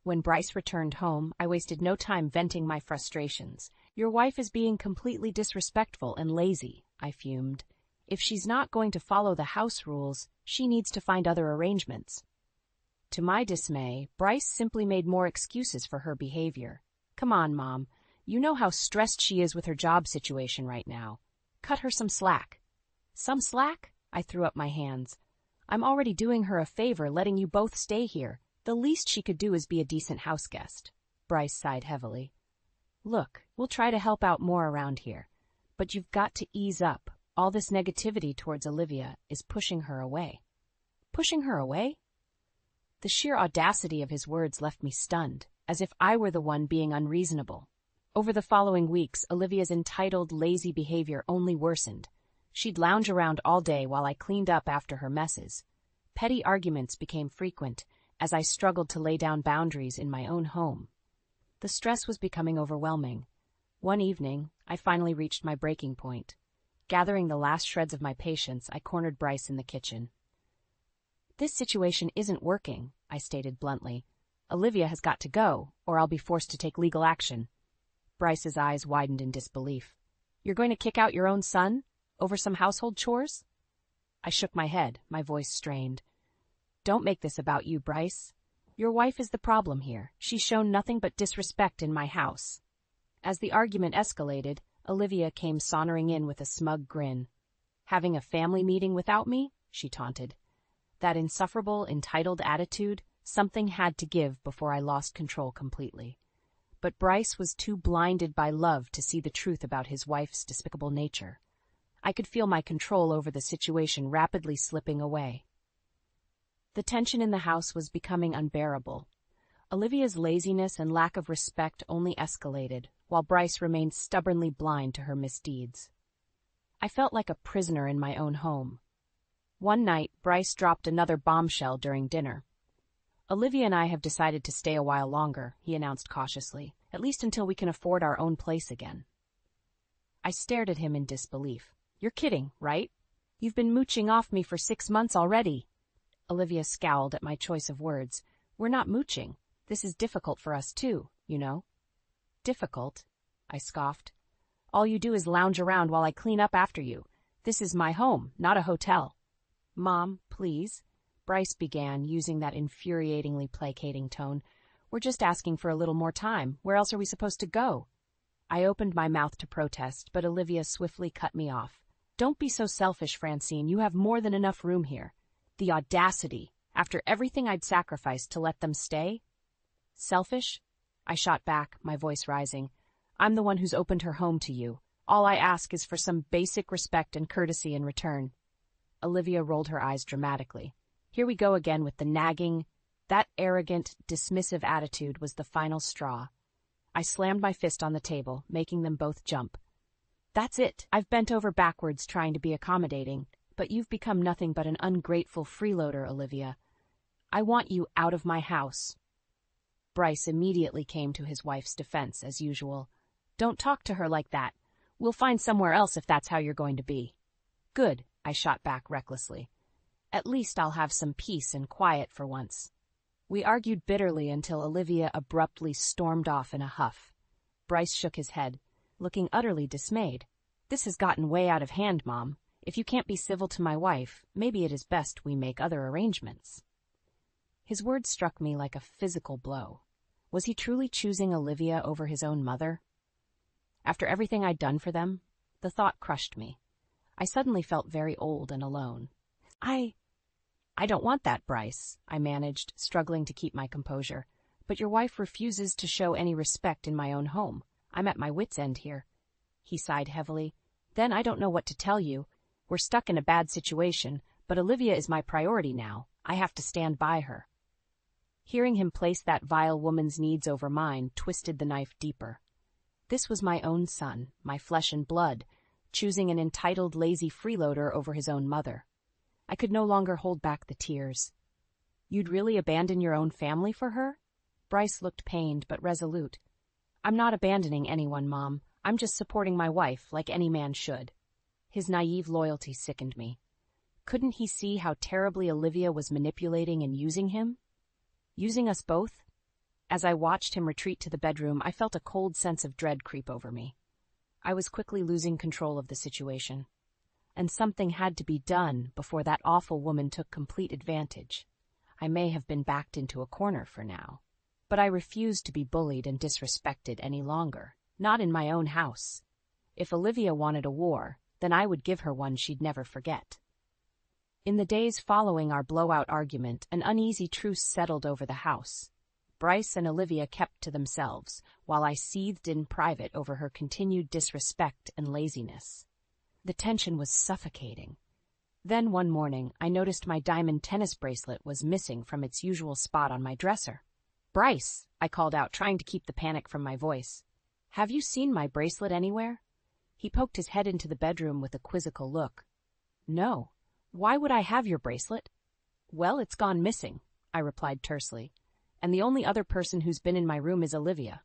When Bryce returned home, I wasted no time venting my frustrations. "Your wife is being completely disrespectful and lazy," I fumed. "If she's not going to follow the house rules, she needs to find other arrangements." To my dismay, Bryce simply made more excuses for her behavior. "Come on, Mom. You know how stressed she is with her job situation right now. Cut her some slack." "Some slack?" I threw up my hands. "I'm already doing her a favor letting you both stay here. The least she could do is be a decent house guest." Bryce sighed heavily. "Look, we'll try to help out more around here. But you've got to ease up. All this negativity towards Olivia is pushing her away." "Pushing her away?" The sheer audacity of his words left me stunned, as if I were the one being unreasonable. Over the following weeks, Olivia's entitled, lazy behavior only worsened. She'd lounge around all day while I cleaned up after her messes. Petty arguments became frequent as I struggled to lay down boundaries in my own home. The stress was becoming overwhelming. One evening, I finally reached my breaking point. Gathering the last shreds of my patience, I cornered Bryce in the kitchen. "This situation isn't working," I stated bluntly. "Olivia has got to go, or I'll be forced to take legal action." Bryce's eyes widened in disbelief. "You're going to kick out your own son? Over some household chores?" I shook my head, my voice strained. "Don't make this about you, Bryce. Your wife is the problem here. She's shown nothing but disrespect in my house." As the argument escalated, Olivia came sauntering in with a smug grin. "Having a family meeting without me?" she taunted. That insufferable, entitled attitude, something had to give before I lost control completely. But Bryce was too blinded by love to see the truth about his wife's despicable nature. I could feel my control over the situation rapidly slipping away. The tension in the house was becoming unbearable. Olivia's laziness and lack of respect only escalated, while Bryce remained stubbornly blind to her misdeeds. I felt like a prisoner in my own home. One night, Bryce dropped another bombshell during dinner. "Olivia and I have decided to stay a while longer," he announced cautiously, "at least until we can afford our own place again." I stared at him in disbelief. "You're kidding, right? You've been mooching off me for 6 months already." Olivia scowled at my choice of words. "We're not mooching. This is difficult for us too, you know." "Difficult?" I scoffed. "All you do is lounge around while I clean up after you. This is my home, not a hotel." "Mom, please," Bryce began, using that infuriatingly placating tone. "We're just asking for a little more time. Where else are we supposed to go?" I opened my mouth to protest, but Olivia swiftly cut me off. "Don't be so selfish, Francine. You have more than enough room here." The audacity, after everything I'd sacrificed to let them stay. "Selfish?" I shot back, my voice rising. "I'm the one who's opened her home to you. All I ask is for some basic respect and courtesy in return." Olivia rolled her eyes dramatically. Here we go again with the nagging. That arrogant, dismissive attitude was the final straw. I slammed my fist on the table, making them both jump. "That's it. I've bent over backwards trying to be accommodating, but you've become nothing but an ungrateful freeloader, Olivia. I want you out of my house." Bryce immediately came to his wife's defense, as usual. "Don't talk to her like that. We'll find somewhere else if that's how you're going to be." "Good," I shot back recklessly. "At least I'll have some peace and quiet for once." We argued bitterly until Olivia abruptly stormed off in a huff. Bryce shook his head, looking utterly dismayed. "This has gotten way out of hand, Mom. If you can't be civil to my wife, maybe it is best we make other arrangements." His words struck me like a physical blow. Was he truly choosing Olivia over his own mother? After everything I'd done for them, the thought crushed me. I suddenly felt very old and alone. I don't want that, Bryce," I managed, struggling to keep my composure. "But your wife refuses to show any respect in my own home. I'm at my wit's end here." He sighed heavily. "Then I don't know what to tell you. We're stuck in a bad situation, but Olivia is my priority now. I have to stand by her." Hearing him place that vile woman's needs over mine twisted the knife deeper. This was my own son, my flesh and blood, choosing an entitled, lazy freeloader over his own mother. I could no longer hold back the tears. "You'd really abandon your own family for her?" Bryce looked pained but resolute. "I'm not abandoning anyone, Mom. I'm just supporting my wife, like any man should." His naive loyalty sickened me. Couldn't he see how terribly Olivia was manipulating and using him? Using us both? As I watched him retreat to the bedroom, I felt a cold sense of dread creep over me. I was quickly losing control of the situation. And something had to be done before that awful woman took complete advantage. I may have been backed into a corner for now, but I refused to be bullied and disrespected any longer, not in my own house. If Olivia wanted a war, then I would give her one she'd never forget. In the days following our blowout argument, an uneasy truce settled over the house. Bryce and Olivia kept to themselves, while I seethed in private over her continued disrespect and laziness. The tension was suffocating. Then one morning, I noticed my diamond tennis bracelet was missing from its usual spot on my dresser. "Bryce," I called out, trying to keep the panic from my voice. "Have you seen my bracelet anywhere?" He poked his head into the bedroom with a quizzical look. "No. Why would I have your bracelet?" "Well, it's gone missing," I replied tersely, "and the only other person who's been in my room is Olivia."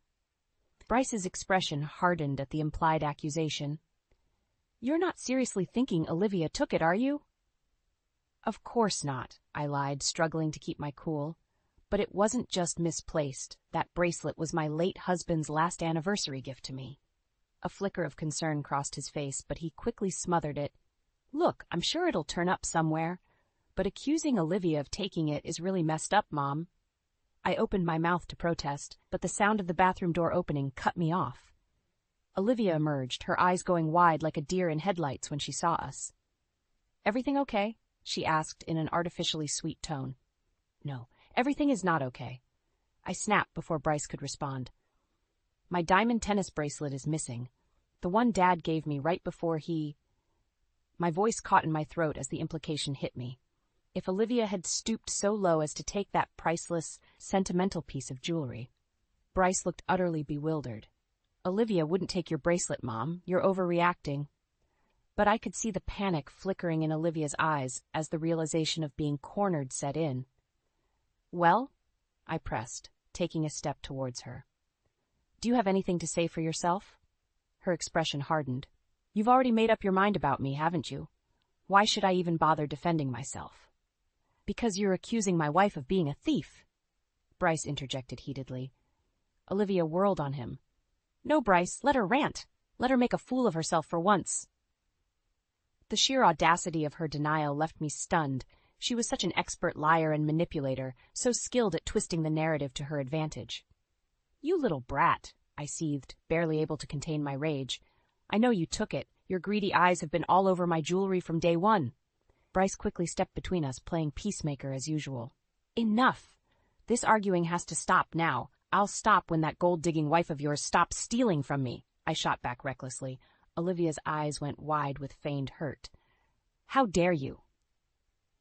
Bryce's expression hardened at the implied accusation. "You're not seriously thinking Olivia took it, are you?" "Of course not," I lied, struggling to keep my cool. "But it wasn't just misplaced. That bracelet was my late husband's last anniversary gift to me." A flicker of concern crossed his face, but he quickly smothered it. "Look, I'm sure it'll turn up somewhere. But accusing Olivia of taking it is really messed up, Mom." I opened my mouth to protest, but the sound of the bathroom door opening cut me off. Olivia emerged, her eyes going wide like a deer in headlights when she saw us. "Everything okay?" she asked in an artificially sweet tone. "No, everything is not okay." I snapped before Bryce could respond. "My diamond tennis bracelet is missing. The one Dad gave me right before he—" My voice caught in my throat as the implication hit me. If Olivia had stooped so low as to take that priceless, sentimental piece of jewelry. Bryce looked utterly bewildered. "Olivia wouldn't take your bracelet, Mom. You're overreacting." But I could see the panic flickering in Olivia's eyes as the realization of being cornered set in. "Well?" I pressed, taking a step towards her. "Do you have anything to say for yourself?" Her expression hardened. "You've already made up your mind about me, haven't you? Why should I even bother defending myself?" "Because you're accusing my wife of being a thief," Bryce interjected heatedly. Olivia whirled on him. "No, Bryce, let her rant. Let her make a fool of herself for once." The sheer audacity of her denial left me stunned. She was such an expert liar and manipulator, so skilled at twisting the narrative to her advantage. "You little brat," I seethed, barely able to contain my rage. "I know you took it. Your greedy eyes have been all over my jewelry from day one." Bryce quickly stepped between us, playing peacemaker as usual. "Enough! This arguing has to stop now. I'll stop when that gold-digging wife of yours stops stealing from me," I shot back recklessly. Olivia's eyes went wide with feigned hurt. "How dare you?"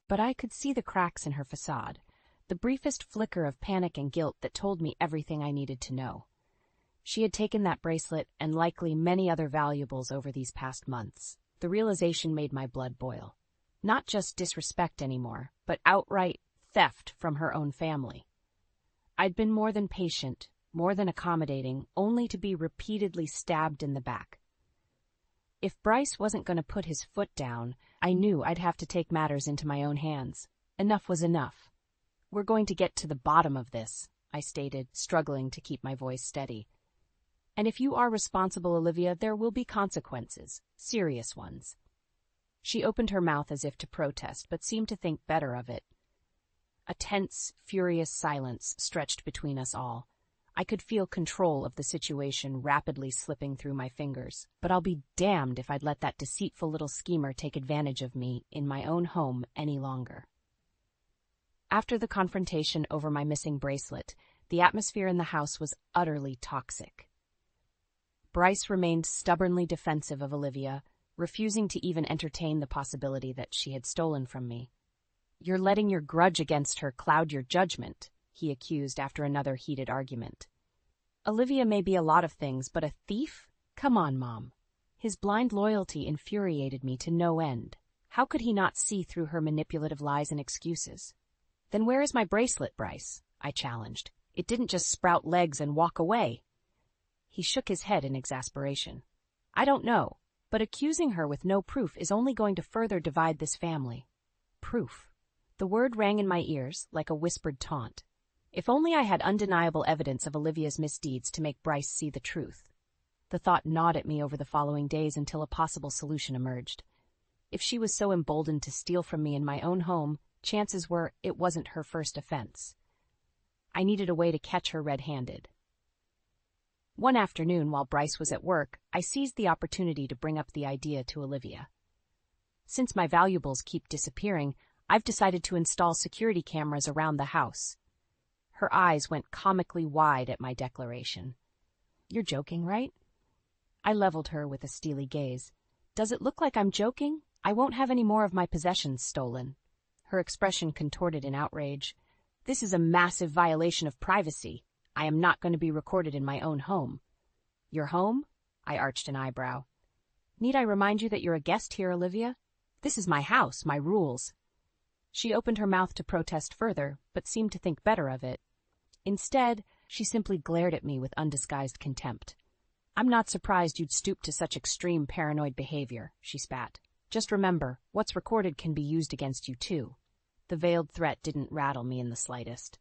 But I could see the cracks in her facade, the briefest flicker of panic and guilt that told me everything I needed to know. She had taken that bracelet and likely many other valuables over these past months. The realization made my blood boil. Not just disrespect anymore, but outright theft from her own family. I'd been more than patient, more than accommodating, only to be repeatedly stabbed in the back. If Bryce wasn't going to put his foot down, I knew I'd have to take matters into my own hands. Enough was enough. "We're going to get to the bottom of this," I stated, struggling to keep my voice steady. "And if you are responsible, Olivia, there will be consequences, serious ones." She opened her mouth as if to protest, but seemed to think better of it. A tense, furious silence stretched between us all. I could feel control of the situation rapidly slipping through my fingers, but I'll be damned if I'd let that deceitful little schemer take advantage of me in my own home any longer. After the confrontation over my missing bracelet, the atmosphere in the house was utterly toxic. Bryce remained stubbornly defensive of Olivia, refusing to even entertain the possibility that she had stolen from me. "You're letting your grudge against her cloud your judgment," he accused after another heated argument. "Olivia may be a lot of things, but a thief? Come on, Mom." His blind loyalty infuriated me to no end. How could he not see through her manipulative lies and excuses? "Then where is my bracelet, Bryce?" I challenged. "It didn't just sprout legs and walk away." He shook his head in exasperation. "I don't know, but accusing her with no proof is only going to further divide this family." Proof. The word rang in my ears like a whispered taunt. If only I had undeniable evidence of Olivia's misdeeds to make Bryce see the truth. The thought gnawed at me over the following days until a possible solution emerged. If she was so emboldened to steal from me in my own home, chances were it wasn't her first offense. I needed a way to catch her red-handed. One afternoon, while Bryce was at work, I seized the opportunity to bring up the idea to Olivia. "Since my valuables keep disappearing, I've decided to install security cameras around the house." Her eyes went comically wide at my declaration. "You're joking, right?" I leveled her with a steely gaze. "Does it look like I'm joking? I won't have any more of my possessions stolen." Her expression contorted in outrage. "This is a massive violation of privacy. I am not going to be recorded in my own home." "Your home?" I arched an eyebrow. "Need I remind you that you're a guest here, Olivia? This is my house, my rules." She opened her mouth to protest further, but seemed to think better of it. Instead, she simply glared at me with undisguised contempt. "I'm not surprised you'd stoop to such extreme paranoid behavior," she spat. "Just remember, what's recorded can be used against you too." The veiled threat didn't rattle me in the slightest.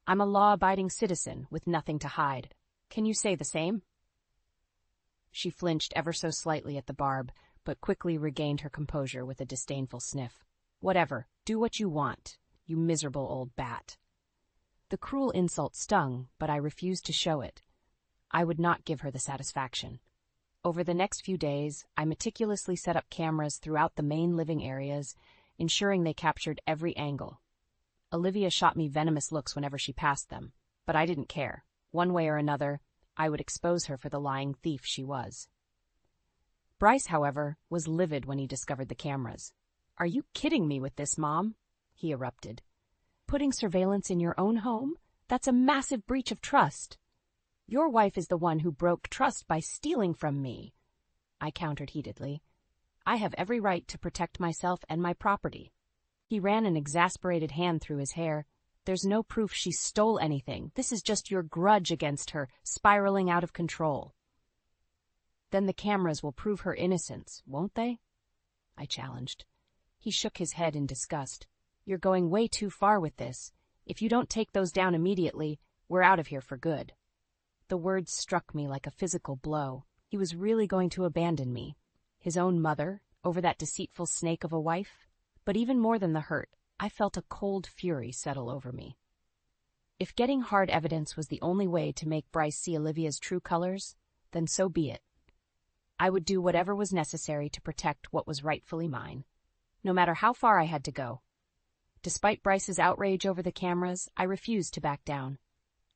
"I'm a law-abiding citizen with nothing to hide. Can you say the same?" She flinched ever so slightly at the barb, but quickly regained her composure with a disdainful sniff. "Whatever, do what you want, you miserable old bat." The cruel insult stung, but I refused to show it. I would not give her the satisfaction. Over the next few days, I meticulously set up cameras throughout the main living areas, ensuring they captured every angle. Olivia shot me venomous looks whenever she passed them, but I didn't care. One way or another, I would expose her for the lying thief she was. Bryce, however, was livid when he discovered the cameras. "Are you kidding me with this, Mom?" he erupted. "Putting surveillance in your own home? That's a massive breach of trust. Your wife is the one who broke trust by stealing from me," I countered heatedly. "I have every right to protect myself and my property." He ran an exasperated hand through his hair. "There's no proof she stole anything. This is just your grudge against her, spiraling out of control." "Then the cameras will prove her innocence, won't they?" I challenged. He shook his head in disgust. "You're going way too far with this. If you don't take those down immediately, we're out of here for good." The words struck me like a physical blow. He was really going to abandon me. His own mother, over that deceitful snake of a wife? But even more than the hurt, I felt a cold fury settle over me. If getting hard evidence was the only way to make Bryce see Olivia's true colors, then so be it. I would do whatever was necessary to protect what was rightfully mine, no matter how far I had to go. Despite Bryce's outrage over the cameras, I refused to back down.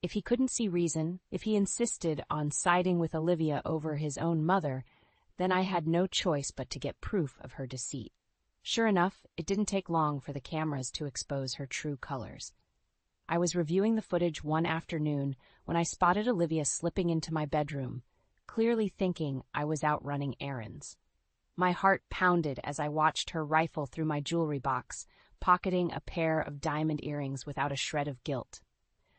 If he couldn't see reason, if he insisted on siding with Olivia over his own mother, then I had no choice but to get proof of her deceit. Sure enough, it didn't take long for the cameras to expose her true colors. I was reviewing the footage one afternoon when I spotted Olivia slipping into my bedroom, clearly thinking I was out running errands. My heart pounded as I watched her rifle through my jewelry box, pocketing a pair of diamond earrings without a shred of guilt.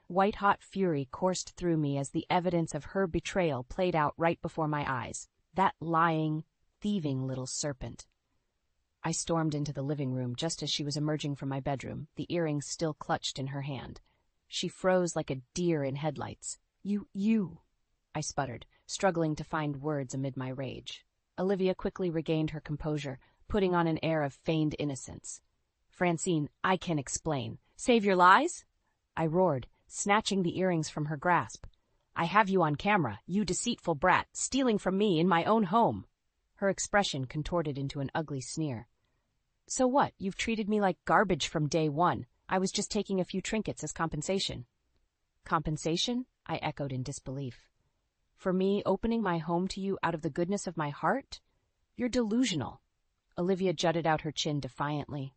White-hot fury coursed through me as the evidence of her betrayal played out right before my eyes. That lying, thieving little serpent. I stormed into the living room just as she was emerging from my bedroom, the earrings still clutched in her hand. She froze like a deer in headlights. You, I sputtered, struggling to find words amid my rage. Olivia quickly regained her composure, putting on an air of feigned innocence. Francine, I can explain. Save your lies? I roared, snatching the earrings from her grasp. I have you on camera, you deceitful brat, stealing from me in my own home. Her expression contorted into an ugly sneer. So what? You've treated me like garbage from day one. I was just taking a few trinkets as compensation. Compensation? I echoed in disbelief. For me opening my home to you out of the goodness of my heart? You're delusional. Olivia jutted out her chin defiantly.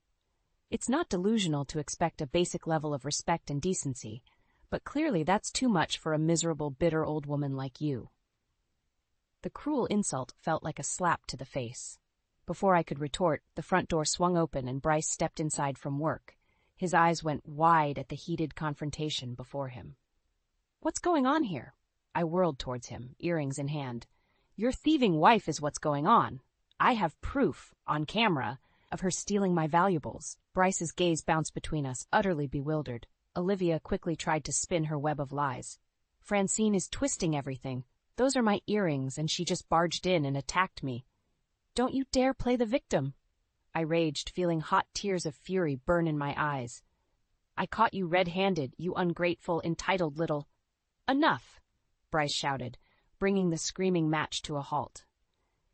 It's not delusional to expect a basic level of respect and decency, but clearly that's too much for a miserable, bitter old woman like you. The cruel insult felt like a slap to the face. Before I could retort, the front door swung open and Bryce stepped inside from work. His eyes went wide at the heated confrontation before him. What's going on here? I whirled towards him, earrings in hand. Your thieving wife is what's going on. I have proof, on camera, of her stealing my valuables. Bryce's gaze bounced between us, utterly bewildered. Olivia quickly tried to spin her web of lies. Francine is twisting everything. Those are my earrings, and she just barged in and attacked me. Don't you dare play the victim. I raged, feeling hot tears of fury burn in my eyes. I caught you red-handed, you ungrateful, entitled little... Enough, Bryce shouted, bringing the screaming match to a halt.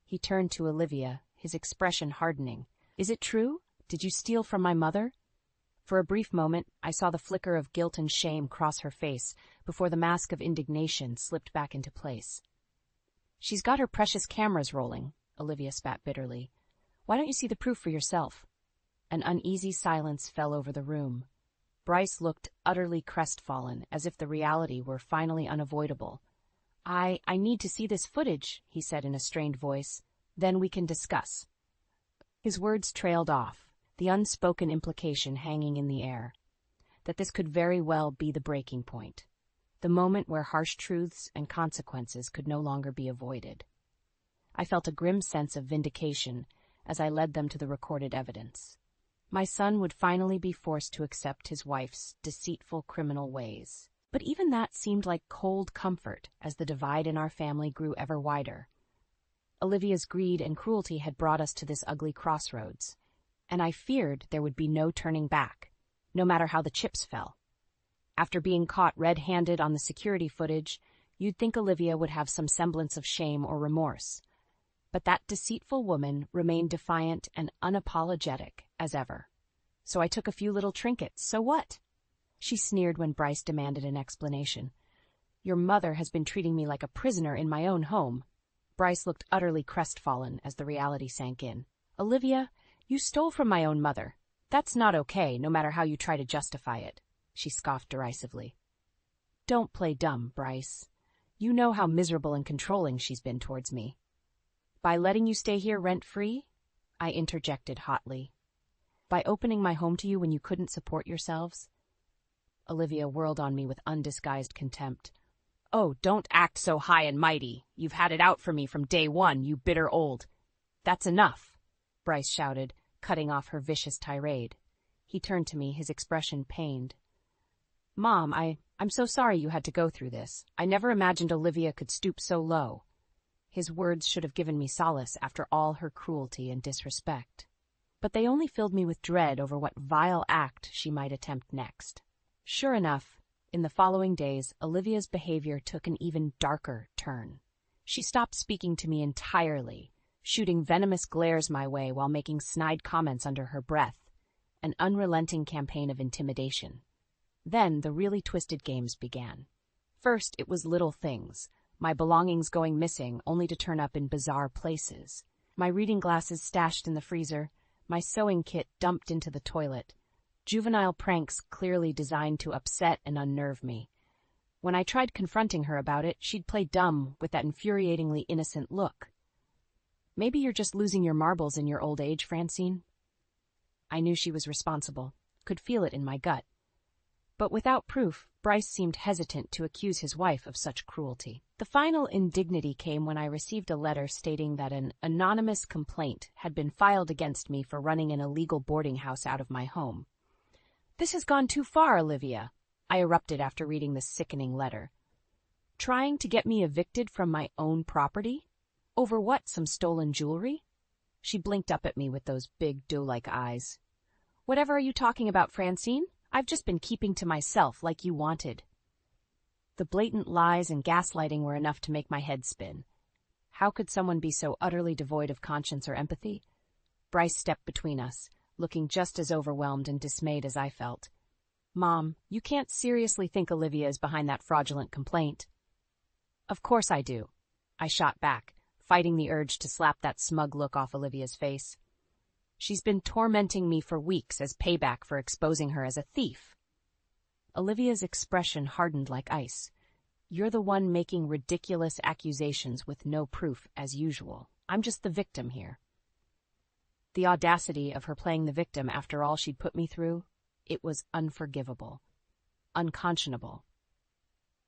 He turned to Olivia, his expression hardening. Is it true? Did you steal from my mother? For a brief moment, I saw the flicker of guilt and shame cross her face before the mask of indignation slipped back into place. She's got her precious cameras rolling, Olivia spat bitterly. Why don't you see the proof for yourself? An uneasy silence fell over the room. Bryce looked utterly crestfallen, as if the reality were finally unavoidable. I need to see this footage, he said in a strained voice. Then we can discuss. His words trailed off, the unspoken implication hanging in the air, that this could very well be the breaking point, the moment where harsh truths and consequences could no longer be avoided. I felt a grim sense of vindication as I led them to the recorded evidence. My son would finally be forced to accept his wife's deceitful criminal ways. But even that seemed like cold comfort as the divide in our family grew ever wider. Olivia's greed and cruelty had brought us to this ugly crossroads, and I feared there would be no turning back, no matter how the chips fell. After being caught red-handed on the security footage, you'd think Olivia would have some semblance of shame or remorse. But that deceitful woman remained defiant and unapologetic as ever. So I took a few little trinkets, so what? She sneered when Bryce demanded an explanation. Your mother has been treating me like a prisoner in my own home. Bryce looked utterly crestfallen as the reality sank in. Olivia, you stole from my own mother. That's not okay, no matter how you try to justify it, she scoffed derisively. Don't play dumb, Bryce. You know how miserable and controlling she's been towards me. By letting you stay here rent-free? I interjected hotly. By opening my home to you when you couldn't support yourselves? Olivia whirled on me with undisguised contempt. Oh, don't act so high and mighty. You've had it out for me from day one, you bitter old... That's enough, Bryce shouted, cutting off her vicious tirade. He turned to me, his expression pained. Mom, I'm so sorry you had to go through this. I never imagined Olivia could stoop so low. His words should have given me solace after all her cruelty and disrespect. But they only filled me with dread over what vile act she might attempt next. Sure enough, in the following days, Olivia's behavior took an even darker turn. She stopped speaking to me entirely, shooting venomous glares my way while making snide comments under her breath, an unrelenting campaign of intimidation. Then the really twisted games began. First, it was little things, my belongings going missing only to turn up in bizarre places, my reading glasses stashed in the freezer, my sewing kit dumped into the toilet, juvenile pranks clearly designed to upset and unnerve me. When I tried confronting her about it, she'd play dumb with that infuriatingly innocent look. Maybe you're just losing your marbles in your old age, Francine. I knew she was responsible, could feel it in my gut. But without proof, Bryce seemed hesitant to accuse his wife of such cruelty. The final indignity came when I received a letter stating that an anonymous complaint had been filed against me for running an illegal boarding house out of my home. "This has gone too far, Olivia," I erupted after reading the sickening letter. "Trying to get me evicted from my own property? Over what, some stolen jewelry?" She blinked up at me with those big doe-like eyes. "Whatever are you talking about, Francine? I've just been keeping to myself like you wanted." The blatant lies and gaslighting were enough to make my head spin. How could someone be so utterly devoid of conscience or empathy? Bryce stepped between us, looking just as overwhelmed and dismayed as I felt. "Mom, you can't seriously think Olivia is behind that fraudulent complaint." "Of course I do," I shot back, fighting the urge to slap that smug look off Olivia's face. "She's been tormenting me for weeks as payback for exposing her as a thief." Olivia's expression hardened like ice. "You're the one making ridiculous accusations with no proof, as usual. I'm just the victim here." The audacity of her playing the victim after all she'd put me through, it was unforgivable, unconscionable.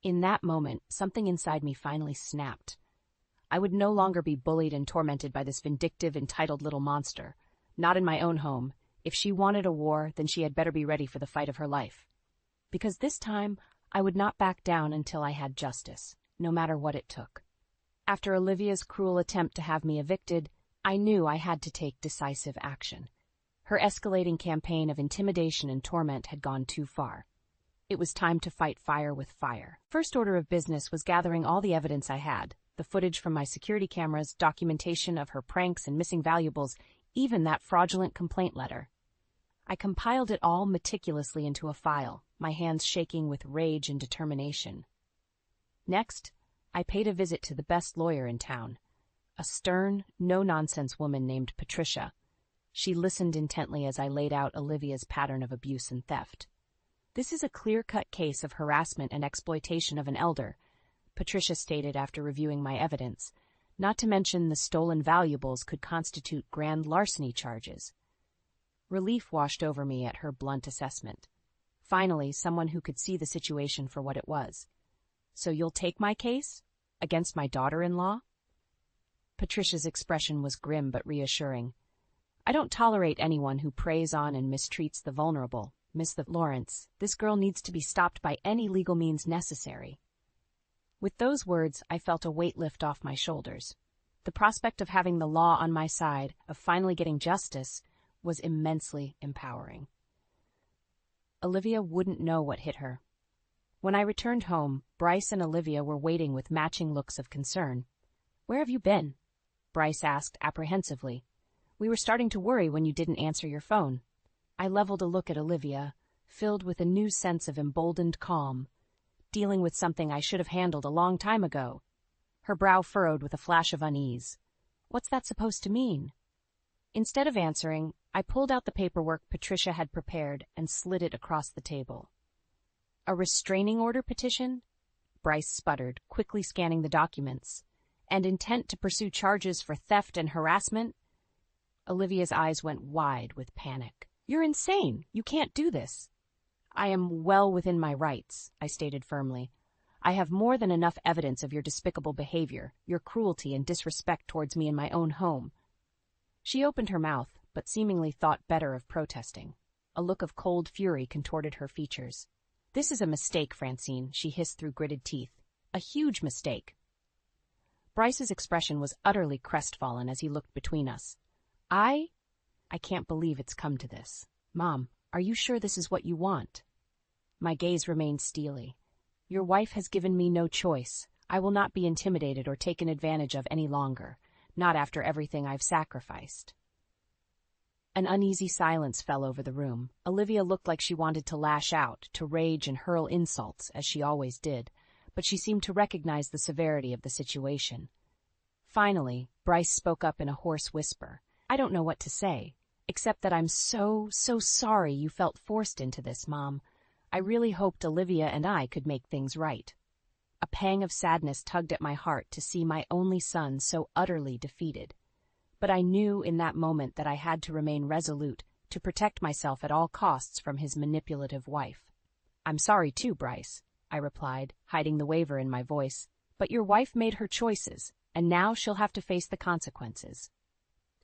In that moment, something inside me finally snapped. I would no longer be bullied and tormented by this vindictive, entitled little monster. Not in my own home. If she wanted a war, then she had better be ready for the fight of her life. Because this time, I would not back down until I had justice, no matter what it took. After Olivia's cruel attempt to have me evicted, I knew I had to take decisive action. Her escalating campaign of intimidation and torment had gone too far. It was time to fight fire with fire. First order of business was gathering all the evidence I had, the footage from my security cameras, documentation of her pranks and missing valuables, even that fraudulent complaint letter. I compiled it all meticulously into a file, my hands shaking with rage and determination. Next, I paid a visit to the best lawyer in town, a stern, no-nonsense woman named Patricia. She listened intently as I laid out Olivia's pattern of abuse and theft. "This is a clear-cut case of harassment and exploitation of an elder," Patricia stated after reviewing my evidence. "Not to mention the stolen valuables could constitute grand larceny charges." Relief washed over me at her blunt assessment. Finally, someone who could see the situation for what it was. "So you'll take my case? Against my daughter-in-law?" Patricia's expression was grim but reassuring. "I don't tolerate anyone who preys on and mistreats the vulnerable. Miss Lawrence, this girl needs to be stopped by any legal means necessary." With those words, I felt a weight lift off my shoulders. The prospect of having the law on my side, of finally getting justice, was immensely empowering. Olivia wouldn't know what hit her. When I returned home, Bryce and Olivia were waiting with matching looks of concern. "Where have you been?" Bryce asked apprehensively. "We were starting to worry when you didn't answer your phone." I leveled a look at Olivia, filled with a new sense of emboldened calm, dealing with something I should have handled a long time ago. Her brow furrowed with a flash of unease. What's that supposed to mean? Instead of answering, I pulled out the paperwork Patricia had prepared and slid it across the table. "A restraining order petition?" Bryce sputtered, quickly scanning the documents. "And intent to pursue charges for theft and harassment?" Olivia's eyes went wide with panic. "You're insane! You can't do this!" "I am well within my rights," I stated firmly. "I have more than enough evidence of your despicable behavior, your cruelty and disrespect towards me in my own home." She opened her mouth, but seemingly thought better of protesting. A look of cold fury contorted her features. "This is a mistake, Francine," she hissed through gritted teeth. "A huge mistake." Bryce's expression was utterly crestfallen as he looked between us. I can't believe it's come to this. Mom, are you sure this is what you want?" My gaze remained steely. "Your wife has given me no choice. I will not be intimidated or taken advantage of any longer, not after everything I've sacrificed." An uneasy silence fell over the room. Olivia looked like she wanted to lash out, to rage and hurl insults, as she always did, but she seemed to recognize the severity of the situation. Finally, Bryce spoke up in a hoarse whisper. "I don't know what to say, except that I'm so sorry you felt forced into this, Mom. I really hoped Olivia and I could make things right." A pang of sadness tugged at my heart to see my only son so utterly defeated. but I knew in that moment that I had to remain resolute to protect myself at all costs from his manipulative wife. "I'm sorry too, Bryce," I replied, hiding the waver in my voice, "but your wife made her choices, and now she'll have to face the consequences."